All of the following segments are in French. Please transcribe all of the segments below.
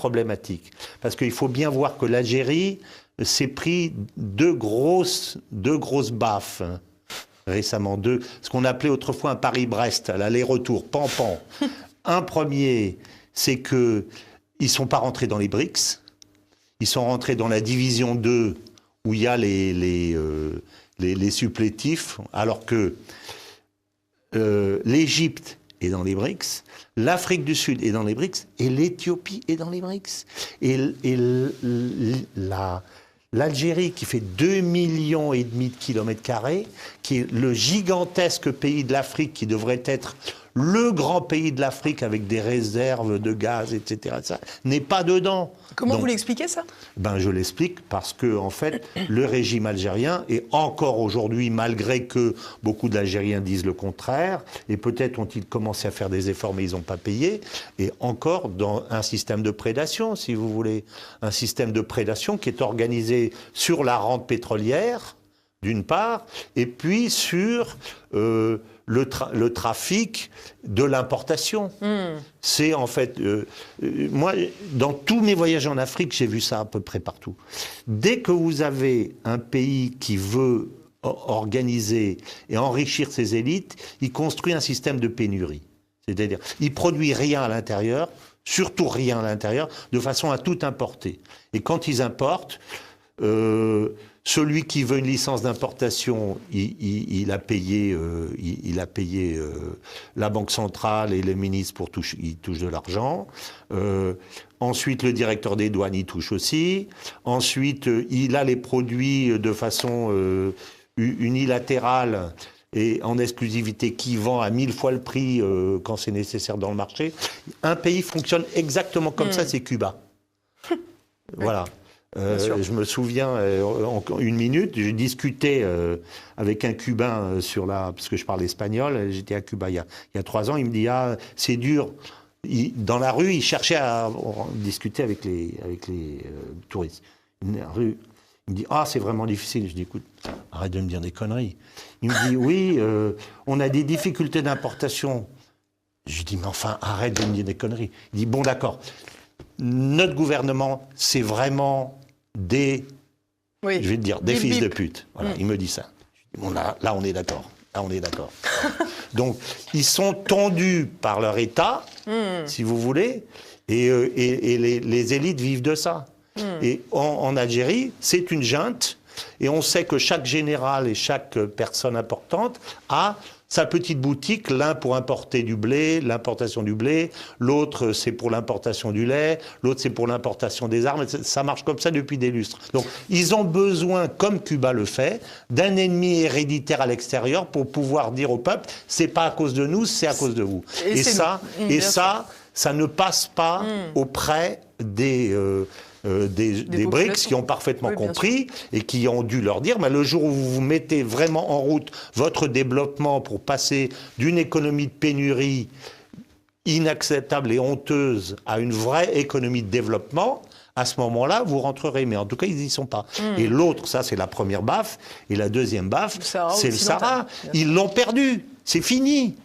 problématique. Parce qu'il faut bien voir que l'Algérie s'est pris deux grosses baffes récemment, ce qu'on appelait autrefois un Paris-Brest, l'aller-retour, pan-pan. Un premier, c'est qu'ils ne sont pas rentrés dans les BRICS, ils sont rentrés dans la division 2, où il y a les supplétifs, alors que l'Égypte est dans les BRICS, l'Afrique du Sud est dans les BRICS, et l'Éthiopie est dans les BRICS. Et l'Algérie, qui fait 2,5 millions de kilomètres carrés, qui est le gigantesque pays de l'Afrique, qui devrait être le grand pays de l'Afrique avec des réserves de gaz, etc., ça n'est pas dedans. Comment vous l'expliquez, ça ? Je l'explique parce que, en fait, le régime algérien, et encore aujourd'hui, malgré que beaucoup d'Algériens disent le contraire, et peut-être ont-ils commencé à faire des efforts, mais ils n'ont pas payé, et encore dans un système de prédation, si vous voulez. Un système de prédation qui est organisé sur la rente pétrolière, d'une part, et puis sur le trafic de l'importation. C'est en fait... moi, dans tous mes voyages en Afrique, j'ai vu ça à peu près partout. Dès que vous avez un pays qui veut organiser et enrichir ses élites, il construit un système de pénurie. C'est-à-dire, il produit rien à l'intérieur, surtout rien à l'intérieur, de façon à tout importer. Et quand ils importent... celui qui veut une licence d'importation, il a payé la Banque centrale et les ministres il touche de l'argent. Ensuite, le directeur des douanes, il touche aussi. Ensuite, il a les produits de façon unilatérale et en exclusivité qui vend à 1000 fois le prix quand c'est nécessaire dans le marché. Un pays fonctionne exactement comme ça, c'est Cuba. Voilà. Je me souviens, en une minute, j'ai discuté avec un Cubain parce que je parle espagnol, j'étais à Cuba il y a 3 ans, il me dit « Ah, c'est dur ». Dans la rue, il cherchait à discuter avec les touristes. Dans la rue, il me dit « Ah, c'est vraiment difficile ». Je dis « Écoute, arrête de me dire des conneries ». Il me dit « Oui, on a des difficultés d'importation ». Je dis « Mais enfin, arrête de me dire des conneries ». Il dit « Bon, d'accord, notre gouvernement, c'est vraiment... je vais te dire, des fils de pute. Voilà, il me dit ça. Bon, là, on est d'accord. Là, on est d'accord. Donc, ils sont tendus par leur État, si vous voulez, et les élites vivent de ça. Et en Algérie, c'est une junte, et on sait que chaque général et chaque personne importante a sa petite boutique, l'un pour importer du blé, l'importation du blé, l'autre c'est pour l'importation du lait, l'autre c'est pour l'importation des armes, ça marche comme ça depuis des lustres. Donc ils ont besoin, comme Cuba le fait, d'un ennemi héréditaire à l'extérieur pour pouvoir dire au peuple, c'est pas à cause de nous, c'est à cause de vous. Et ça ne passe pas auprès des BRICS qui ont parfaitement compris et qui ont dû leur dire mais le jour où vous mettez vraiment en route votre développement pour passer d'une économie de pénurie inacceptable et honteuse à une vraie économie de développement, à ce moment-là, vous rentrerez. Mais en tout cas, ils n'y sont pas. Et l'autre, ça, c'est la première baffe. Et la deuxième baffe, c'est le Sahara. Ils l'ont perdu. C'est fini.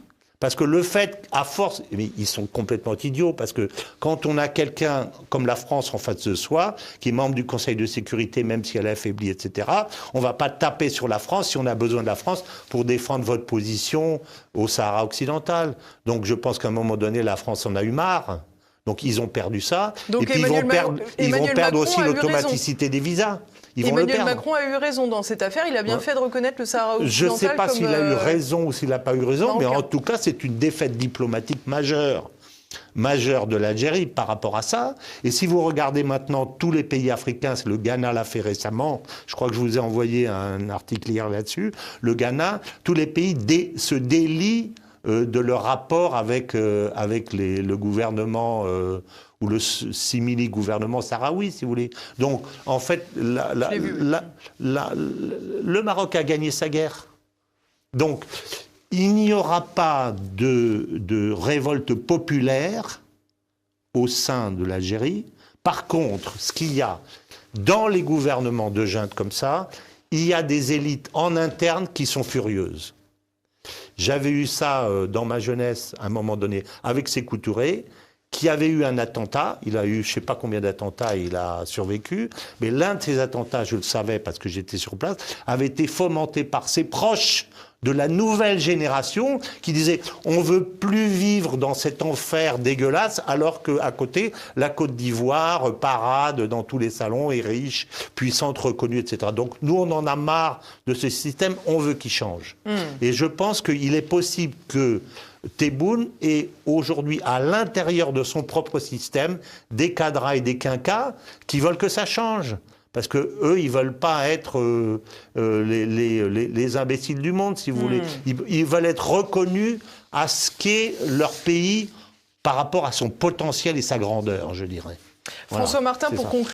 Parce que le fait, à force, mais ils sont complètement idiots, parce que quand on a quelqu'un comme la France en face de soi, qui est membre du Conseil de sécurité, même si elle est affaiblie, etc., on ne va pas taper sur la France si on a besoin de la France pour défendre votre position au Sahara occidental. Donc je pense qu'à un moment donné, la France en a eu marre. Donc ils ont perdu ça. Donc, et puis ils vont perdre aussi l'automaticité des visas. Emmanuel Macron a eu raison dans cette affaire. Il a bien fait de reconnaître le Sahara occidental. Je ne sais pas s'il a eu raison ou s'il n'a pas eu raison, mais en tout cas, c'est une défaite diplomatique majeure de l'Algérie par rapport à ça. Et si vous regardez maintenant tous les pays africains, le Ghana l'a fait récemment, je crois que je vous ai envoyé un article hier là-dessus, le Ghana, tous les pays se délient de leur rapport avec le gouvernement ou le simili-gouvernement sahraoui, si vous voulez. Donc, en fait, le Maroc a gagné sa guerre. Donc, il n'y aura pas de révolte populaire au sein de l'Algérie. Par contre, ce qu'il y a dans les gouvernements de junte comme ça, il y a des élites en interne qui sont furieuses. J'avais eu ça dans ma jeunesse, à un moment donné, avec Sékou Touré, qui avait eu un attentat. Il a eu je ne sais pas combien d'attentats, il a survécu. Mais l'un de ces attentats, je le savais parce que j'étais sur place, avait été fomenté par ses proches de la nouvelle génération qui disait on veut plus vivre dans cet enfer dégueulasse, alors qu'à côté, la Côte d'Ivoire parade dans tous les salons, est riche, puissante, reconnue, etc. Donc nous, on en a marre de ce système, on veut qu'il change. Et je pense qu'il est possible que Tebboune ait aujourd'hui, à l'intérieur de son propre système, des cadras et des quinquas qui veulent que ça change. Parce qu'eux, ils ne veulent pas être les imbéciles du monde, si vous voulez. Ils veulent être reconnus à ce qu'est leur pays par rapport à son potentiel et sa grandeur, je dirais. François Martin, pour conclure.